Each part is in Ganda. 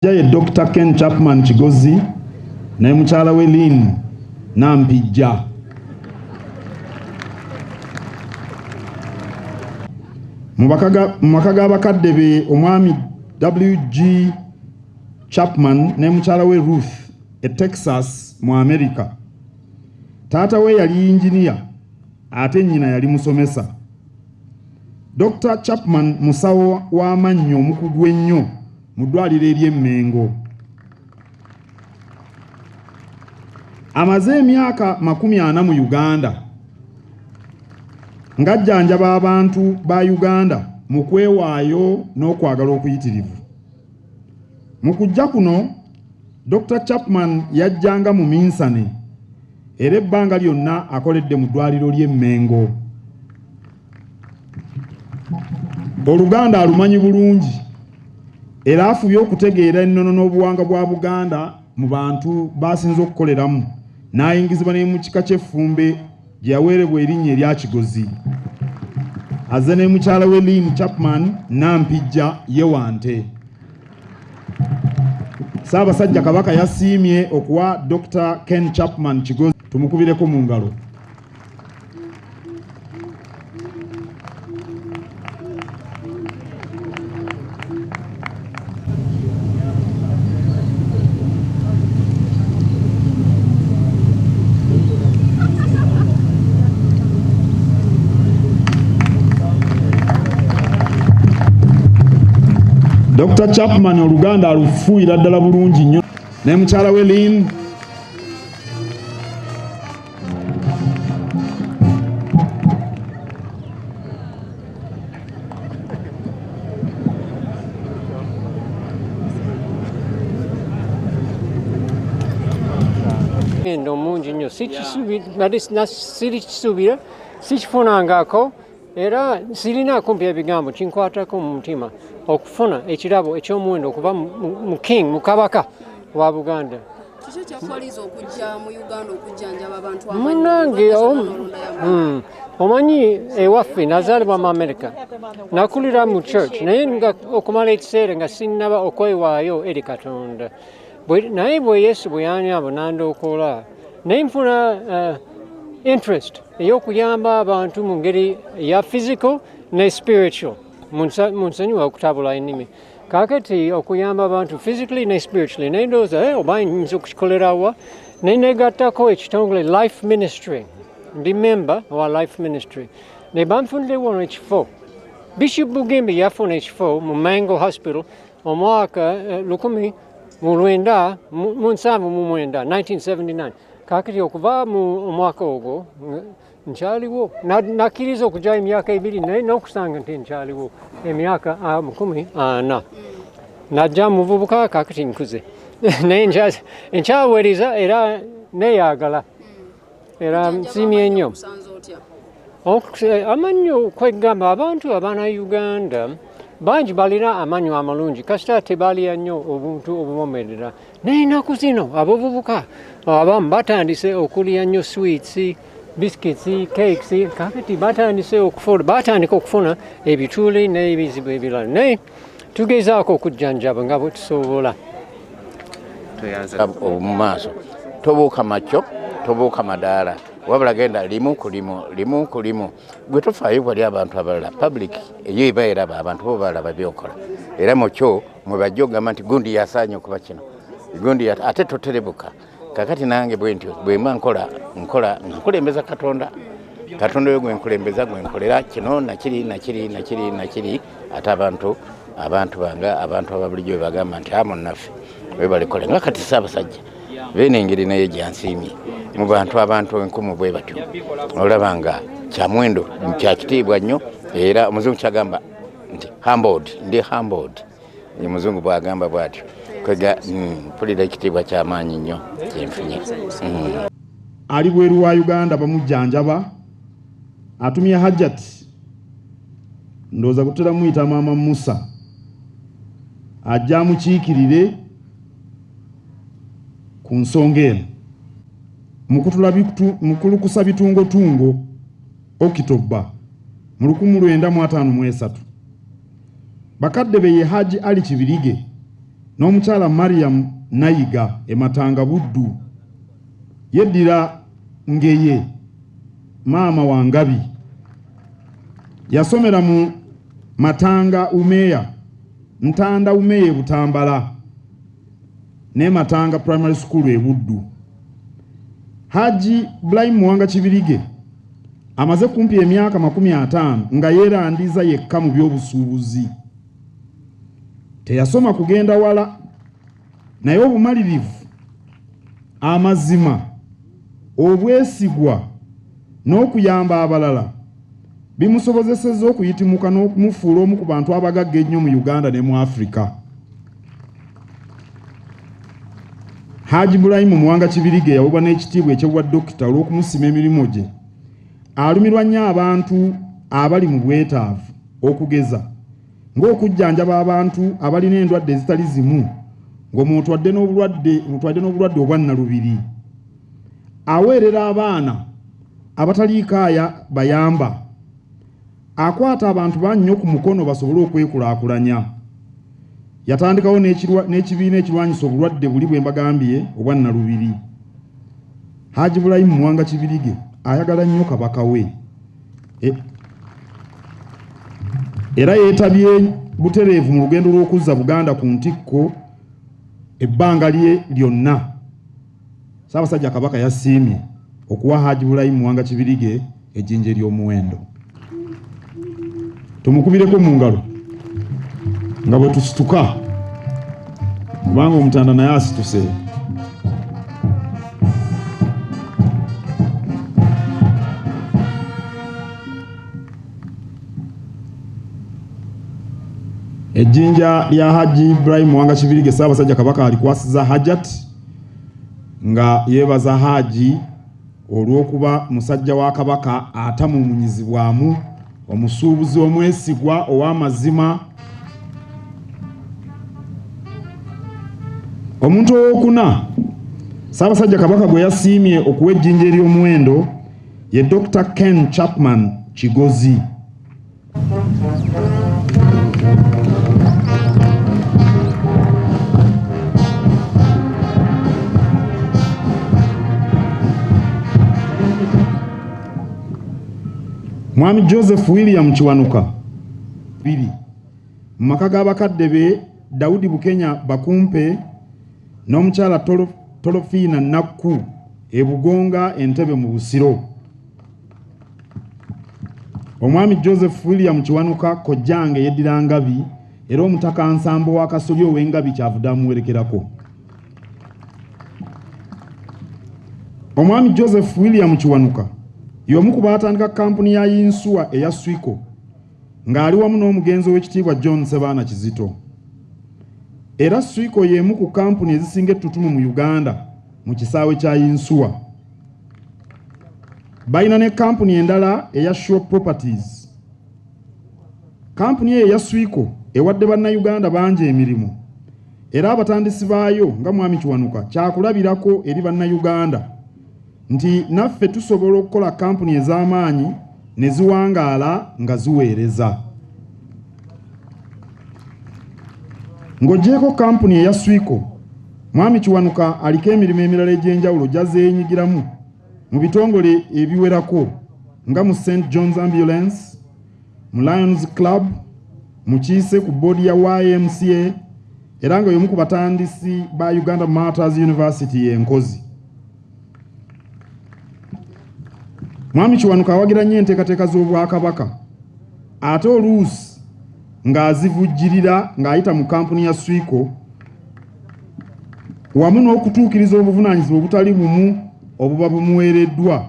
Jaye Dr. Ken Chapman Kigozi naye mukyala we Lynn Nampijja. Mumaka g'abakadde be omwami W.G. Chapman naye mukyala we Ruth e Texas mu America. Taata we yali injiniya ate nnyina yali musomesa. Dr. Chapman musawo w'amannyo omukugu ennyo mu ddwaliro ery'Emmengo. Amaze emyaka 40 mu Uganda ng'ajjanjaba abantu ba Uganda mu kwewaayo n'okwagala okuyitirivu. Mu kujja kuno Dr. Chapman yajjanga mu Minsane era ebbanga lyonna akoledde mu ddwaliro ly'Emmengo. Oluganda alumanyi bulungi era afubye okutegeera ennono n'obuwanga bwa Buganda mu bantu basinze okukoleramu n'ayingizibwa ne mu kika ky'effumbe gye yaweerebwa erinnya erya Kigozi. Azze ne mukyala we Lynn Chapman Nampijja Yewante. Ssaabasajja Kabaka yasiimye okuwa Dr. Ken Chapman Kigozi. Tumukubireko mu ngalo. Dr. Chapman Oluganda alufuuyira ddala bulungi nnyo ne mukyala we Lynn. Endo mungi nnyo sirikisuubira sikifunangako era sirina kumpi ebigambo kinkwatako mu mutima okufuna ekirabo ekyomuwendo okuva mu king mu kabaka wa Buganda. Kiki kyakwaliza okujja mu Uganda okujjanjaba abantu munange omanyi ewaffe nazaalibwa mu America nakulira mu church naye nga okumala ekiseera nga sinnaba okwewaayo eri Katonda naye bwe Yesu bwe yanyamba nandookola naye nfuna interest ey'okuyamba abantu mu ngeri ya physical ne spiritual mu nsonyiwa okutabula ennimi kaakati okuyamba abantu physically ne spiritually naye ndowooza oba nyinza okukikolerawa naye negattako ekitongole life ministry ndi member wa life ministry naye banfuniddewo ono ekifo Bishop Bugembe yafuna ekifo mu Mango Hospital omwaka 1979 kaakati okuva mu mwaka ogwo nkyaliwo nakkiriza okujjayo emyaka 2 naye n'okusanga nti nkyaliwo emyaka 40 najja muvubuka kaakati nkuze naye nkyaweriza era neeyagala era nsiimye nnyo amannyo kwegamba abantu abaana Uganda bangi balina amannyo amalungi kasita tebalya nnyo obuntu obubomerera naye ennaku zino abavubuka abamu batandise okulya nnyo sweets biscuits cakes kaakati batandika okufuna ebituli n'ebizibu ebirala naye tugezaako okujjanjaba nga bwe tusobola. Mu maaso tobuuka makyo tobuuka madaala wabula genda limu ku limu gwe tofaayo bali abantu abalala public eyo eba eraba abantu bo balaba byokola era mukyo mwe bajja ogamba nti gundi yasaanye okuba kino gundi ate toterebuka kakati nange bwe ntyo bwemba nkulembeza Katonda oyo gwe nkulembeza gwe nkolera kino nakiri ate abantu bange abantu ababulijjo bagamba nti amunnaffe webalekole nga kati Ssaabasajja benengeri naye gyansiimye mu abantu enkumu bwe batyo olaba nga kyamuwendo kyakitiibwa nnyo era omuzungu kyagamba nti humbled omuzungu bwagamba bwatyo kwega mpulira ekitiibwa kyamaanyi nnyo kyenfunye. Ali bweru wa Uganda bamujjanjaba atumye Hajat ndowooza kutera muyita Maama Musa ajja amukiikirire ku nsonga eno mu kulukusa bitungotungo Okitoba mu 1953 bakadde be ye Haji Ali Kibirige n'omukyala Mariam Nayiga Matanga Buddu yeddira Ngeye maama wa Ngabi yasomera mu Matanga Umeya Ntanda Umeya Butambala ne Matanga Primary School e Buddu. Haji Ibrahim Muwanga Kibirige amaze kumpi emyaka 50 nga yeerandiza yekka mu by'obusuubuzi. Teyasoma kugenda wala naye obumalirivu, amazima, obwesigwa n'okuyamba abalala bimusobozesezza okuyitimuka n'okumufuula omu ku bantu abagagga ennyo mu Uganda ne mu Afrika. Haji Ibrahim Muwanga Kibirige yawubwa n'ekitiibwa eky'obwa dokita olw'okumusima emirimu gye. Alumirwa nnyo abantu abali mu bwetaavu okugeza ng'okujjanjaba abantu abalina endwadde ezitali zimu ng'omutwadde n'obulwadde obwa nnalubiri. Aweerera abaana abataliikaaya bayamba. Akwata abantu bannyo ku mukono basobole okwekulaakulanya. Yatandikawo n'ekibiina ekirwanyisa obulwadde buli bwe mbagambye obwa nnalubiri. Haji Ibrahim Muwanga Kibirige ayagala nnyo kabaka we. Era yeetabye butereevu mu lugendo lw'okuzza Buganda ku ntikko ebbanga lye lyonna. Ssaabasajja Kabaka yasiimye okuwa Haji Ibrahim Muwanga Kibirige ejjinja ery'omuwendo. Tumukubireko mu ngalo nga bwe tusituka kubanga Omutanda naye asituse. Ejjinja lya Haji Ibrahim Muwanga Kibirige Ssaabasajja Kabaka alikwasiza Hajat nga yeebaza Haji olw'okuba musajja wa Kabaka atamumunyizibwamu, omusuubuzi omwesigwa ow'amazima. Omuntu owokuna Ssaabasajja Kabaka gwe yasiimye okuwa ejjinja ery'omuwendo ye Dr. Ken Chapman Kigozi. Mwami Joseph William Kiwanuka biri mumaka g'abakadde be Daudi Bukenya Bakumpe n'omukyala Tolofina Nakku Ebugonga Entebbe mu Busiro. Omwami Joseph William Kiwanuka kojjange yeddira Ngabi era omutaka Nsambo wa Kasolyo ow'Engabi kyavudde amuwerekerako. Omwami Joseph William Kiwanuka y'omu ku baatandika kampuni ya Yinsuwa eya Swiko ng'ali wamu n'omugenzi w'ekitiibwa John Sebaana Kizito. Era Swiko y'emu ku kampuni ezisinga ettutumu mu Uganda mu kisaawe kya Yinsuwa. Balina ne kampuni endala eya Shore Properties. Kampuni eya Swiko ewadde bannayuganda bangi emirimu era abatandisi baayo nga Mwami Kiwanuka kyakulabirako eri bannayuganda nti naffe tusobola okukola kampuni ez'amaanyi ne ziwangaala nga ziweereza. Ng'oggyeko kampuni eya Swiko, Mwami Kiwanuka aliko emirimu emirala egy'enjawulo gy'azeenyigiramu mu bitongole ebiwerako nga mu St. John's Ambulance, mu Lions Club, mu Kiise ku boodi ya YMCA era nga y'omu ku batandisi ba Uganda Martyrs University Enkozi. Mwami Kiwanuka awagira nnyo enteekateeka z'Obwakabaka ate oluusi ng'azivujjirira ng'ayita mu kampuni ya Swiko wamu n'okutuukiriza obuvunaanyizibwa obutali bumu obuba bumuweereddwa.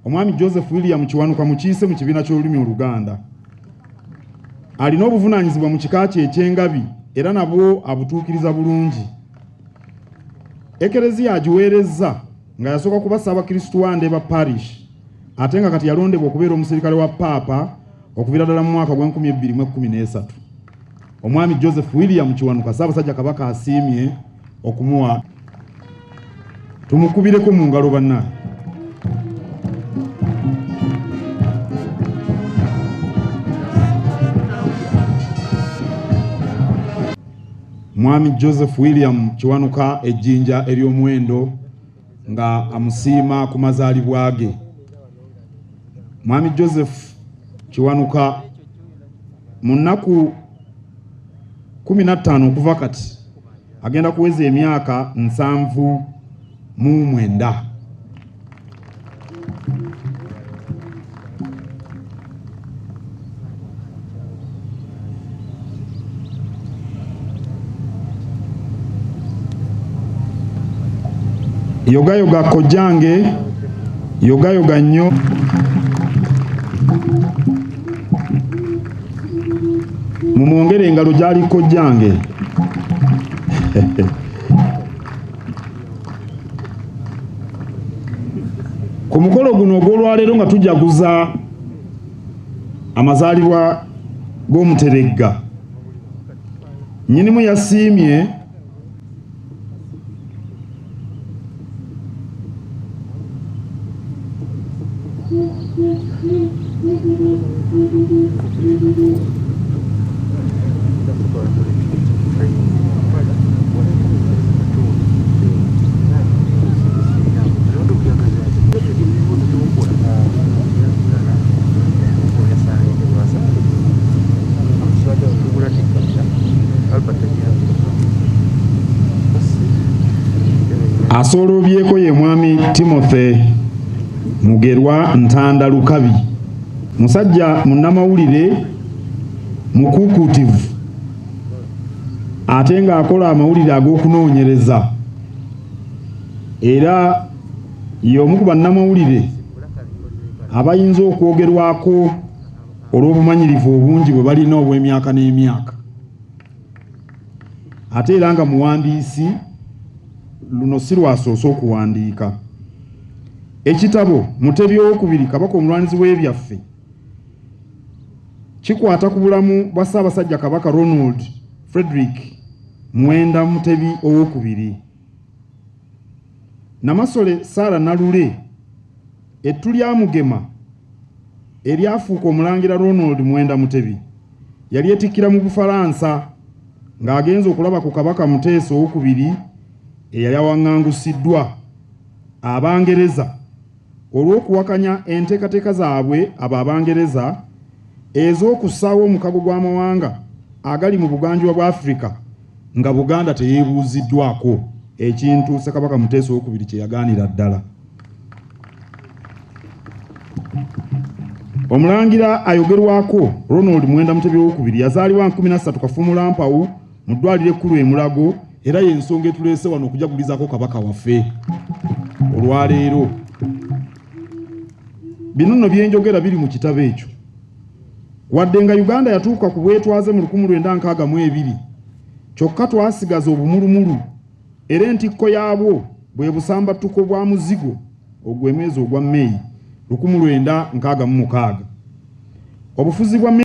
Omwami Joseph William Kiwanuka mu Kiise mu kibiina ky'olulimi Oluganda alina obuvunaanyizibwa mu kika kye eky'Engabi era nabwo abutuukiriza bulungi. Ekereziya agiweerezza nga yasooka kuba Ssaabakristu wa Ndeeba Parish ate nga kati yalondebwa okubeera omusirikale wa Paapa okuviira ddala mu mwaka gwa 2013. Omwami Joseph William Kiwanuka Ssaabasajja Kabaka asiimye okumuwa. Tumukubireko mu ngalo bannaye. Mwami Joseph William Kiwanuka ejjinja ery'omuwendo nga amusiima ku mazaalibwa ge. Mwami Joseph Kiwanuka mu nnaku 15 okuva kati agenda kuweza emyaka 79. Yoga kojjange, yoga nnyo. Mumwongere engalo gyali kojjange. Ku mukolo guno ogw'olwaleero nga tujaguza amazaalibwa g'Omuteregga, nnyinimu yasiimye asoolobyeko ye mwami Timothy Mugerwa Ntanda Lukabi, musajja munnamawulire mukuukutivu ate ng'akola amawulire ag'okunoonyereza, era y'omu ku bannamawulire abayinza okwogerwako olw'obumanyirivu obungi bwe balina obw'emyaka n'emyaka, ate era nga muwandiisi. Luno si lwasoose okuwandiika. Ekitabo Mutebi II Kabaka Omulwanizi w'ebyaffe kikwata ku bulamu bwa Ssaabasajja Kabaka Ronald Frederick Muwenda Mutebi II. Namasole Sarah Nalule ettu lya Mugema eryafuuka Omulangira Ronald Muwenda Mutebi yali etikkira mu Bufalansa ng'agenza okulaba ku Kabaka Muteesa II eyali awaŋŋangusiddwa Abangereza olw'okuwakanya enteekateeka zaabwe abo Abangereza ez'okussaawo omukago gw'amawanga agali mu buganjuba bwa Afrika nga Buganda teyeebuuziddwako, ekintu Ssekabaka Muteesa II kye yagaanira ddala. Omulangira ayogerwako Ronald Muwenda Mutebi II yazaalibwa 13 Kafumulampawu mu ddwaliro ekkulu e Mulago, era y'ensonga etuleese wano okujagulizaako Kabaka waffe olwaleero. Bino nno byenjogera biri mu kitabo ekyo. Wadde nga Uganda yatuuka ku bwetwaze mu 1962, kyokka twasigaza obumulumulu, era entikko yaabwo bwe busambattuko bwa muzigo ogw'emwezi ogwa Mmeeyi 1966. Obufuzi bwa